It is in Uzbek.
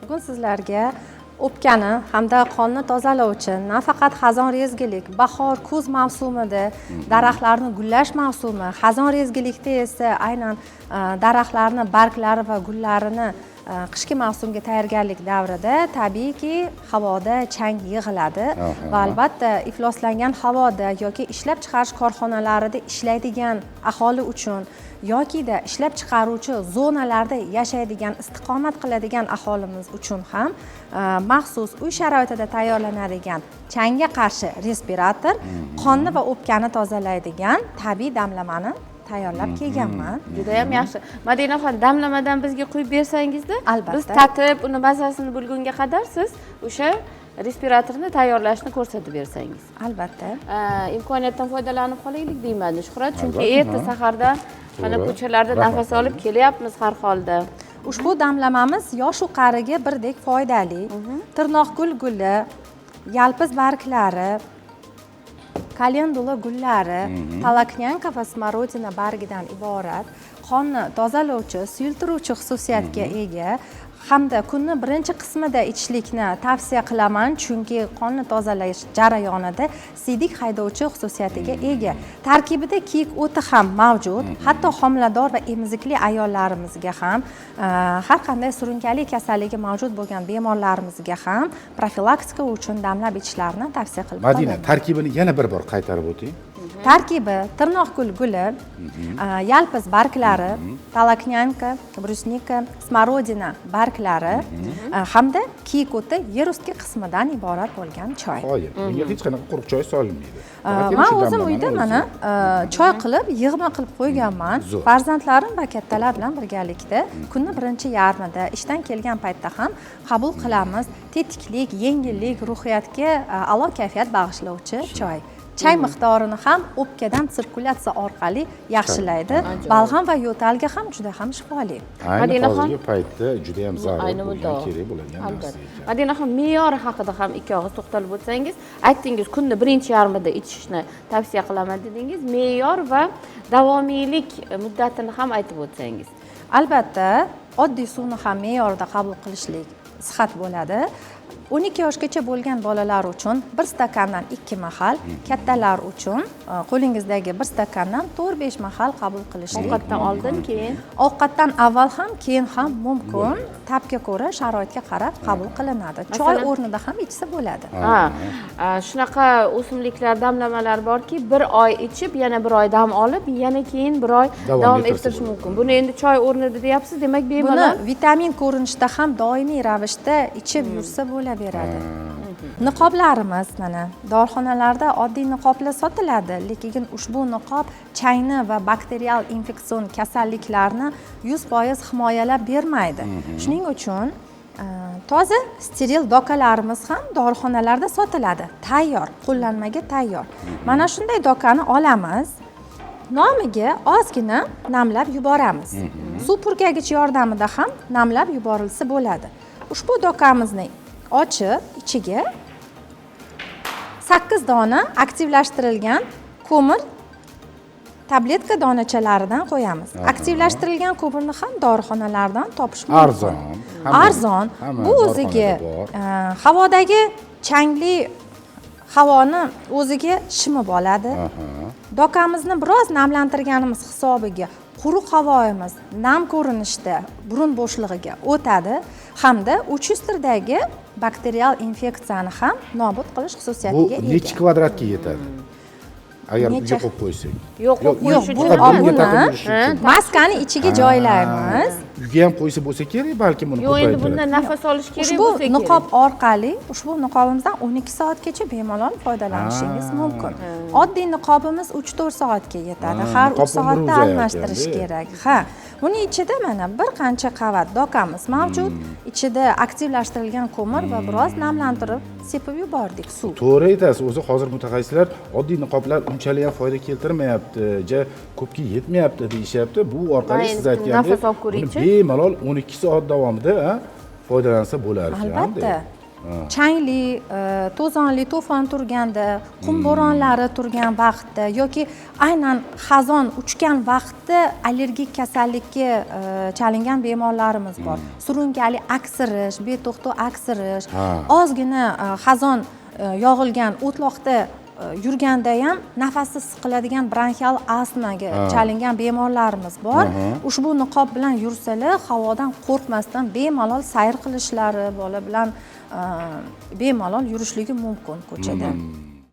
Bugun sizlarga o'pkani hamda qonni tozalovchi, nafaqat xazon rezgilik, bahor, kuz mavsumida daraxtlarni gullash mavsumi, xazon rezgilikda esa aynan daraxtlarni barglari va gullarini qishki mavsumga tayyorgarlik davrida tabiiyki havoda chang yig'iladi va albatta ifloslangan havoda yoki ishlab chiqarish korxonalarida ishlaydigan aholi uchun yokida ishlab chiqaruvchi zonalarda yashaydigan, istiqomat qiladigan aholimiz uchun ham maxsus uy sharoitida tayyorlanadigan changga qarshi respirator, qonni va o'pkani tozalaydigan tabiiy damlamani tayyorlab kelganman. Juda ham yaxshi. Madinaxon, damlamadan bizga quyib bersangizda, albatta. Biz tatib, uni mazasini bilgunga qadar siz o'sha respiratorni tayyorlashni ko'rsatib bersangiz. Albatta. Imkoniyatdan foydalanib qolaylik deyman, Shuhrat, chunki erta sahardan mana ko'chalarda nafas olib kelyapmiz har holda. Ushbu damlamamiz yosh-u qariga birdek foydali. Tirnoqgul guli, yalpiz barglari, kalendula gullari, talaknyanka va smorodina bargidan iborat qonni tozalovchi, suyultiruvchi xususiyatga ega hamda kunni birinchi qismida ichishlikni tavsiya qilaman, chunki qonni tozalash jarayonida siydik haydovchi xususiyatiga ega. Tarkibida kiyik o'ti ham mavjud. Hatto homilador va emizikli ayollarimizga ham, har qanday surunkali kasalligi mavjud bo'lgan bemorlarimizga ham profilaktika uchun damlab ichishlarini tavsiya qilib qolaman. Madina, tarkibini yana bir bor qaytarib o'ting. Tarkibi tirnoqgul guli, yalpiz barglari, talaknyanka, brusnika, smorodina barglari hamda kiyik o'ti yer usti qismidan iborat bo'lgan choy. Qo'yib, bunga hech qanaqa quruq choy solinmaydi. Men o'zim uyda mana choy qilib, yig'ma qilib qo'yganman. Farzandlarim va kattalar bilan birgalikda kunni birinchi yarmida ishdan kelgan paytda ham qabul qilamiz. Tetiklik, yengillik, ruhiyatga a'lo kayfiyat bag'ishlovchi choy. Chang miqdorini ham o'pkadan sirkulyatsiya orqali yaxshilaydi. Balg'am va yo'talga ham juda ham shifoli. Ayni hozirgi paytda juda ham zarur bo'lgan, kerak bo'ladigan narsa. Madinaxon, me'yori haqida ham ikki og'iz to'xtalib o'tsangiz, aytdingiz, kunni birinchi yarmida ichishni tavsiya qilaman dedingiz. Me'yor va davomiylik muddatini ham aytib o'tsangiz. Albatta, oddiy suvni ham me'yorida qabul qilishlik sihat bo'ladi. 12 yoshgacha bo'lgan bolalar uchun 1 stakandan 2 mahal, kattalar uchun qo'lingizdagi 1 stakandan 4-5 mahal qabul qilishlik. Ovqatdan oldin, keyin? Ovqatdan avval ham, keyin ham mumkin. Tabga ko'ra, sharoitga qarab qabul qilinadi. Choy o'rnida ham ichsa bo'ladi. Shunaqa o'simliklar, damlamalar borki, 1 oy ichib, yana 1 oy dam olib, yana keyin 1 oy davom ettirish mumkin. Buni endi choy o'rnida deyapsiz, demak bemalol. Buni vitamin ko'rinishda ham doimiy ravishda ichib yursa bo'laveradi. Niqoblarimiz mana dorixonalarda oddiy niqoblar sotiladi, lekin ushbu niqob changni va bakterial infeksion kasalliklarni 100% himoyalab bermaydi. Shuning uchun toza steril dokalarimiz ham dorixonalarda sotiladi. Tayyor, qo'llanmaga tayyor. Mana shunday dokani olamiz. Nomiga ozgina namlab yuboramiz. Suv purkagich yordamida ham namlab yuborilsa bo'ladi. Ushbu dokamizni ochib, ichiga 8 dona aktivlashtirilgan ko'mir tabletka donachalaridan qo'yamiz. Aktivlashtirilgan ko'mirni ham dorixonalardan topish mumkin. Arzon. Bu o'ziga havodagi changli havoni o'ziga shimib oladi. Dokamizni biroz namlantirganimiz hisobiga quruq havoimiz nam ko'rinishda burun bo'shlig'iga o'tadi hamda 300 turdagi bakterial infeksiyani ham nobud qilish xususiyatiga ega. Bu necha kvadratga yetadi? Agar uyga qo'yib qo'ysak. Yo'q, bu maskani ichiga joylaymiz. Uyga ham qo'ysa bo'lsa kerak, balki buni yo'q, endi bundan nafas olish kerak bo'lsa kerak. Ushbu niqob orqali, ushbu niqobimizdan 12 soatgacha bemalol foydalanishingiz mumkin. Oddiy niqobimiz 3-4 soatga yetadi. Har 3 soatda almashtirish kerak. Buning ichida mana bir qancha qavat dokamiz mavjud. Ichida aktivlashtirilgan ko'mir va biroz namlantirib sepib yubordik suv. To'g'ri aytasiz. O'zi hozir mutaxassislar oddiy niqoblar unchalik ham foyda keltirmayapti, ko'pga yetmayapti deyishyapti. Bu orqali siz aytgandek bemalol 12 soat davomida foydalansa bo'lar ekan. Albatta. changli, to'zonli to'fon turganda, qum bo'ronlari turgan vaqtda yoki aynan xazon uchgan vaqtda allergik kasallikka chalingan bemorlarimiz bor. Surunkali aksirish, beto'xtov aksirish, ozgina xazon yog'ilgan o'tloqda yurganda ham nafasi siqiladigan bronxial astmaga chalingan bemorlarimiz bor. Ushbu niqob bilan yursalar, havodan qo'rqmasdan bemalol sayr qilishlari, bola bilan bemalol yurishligi mumkin ko'chada.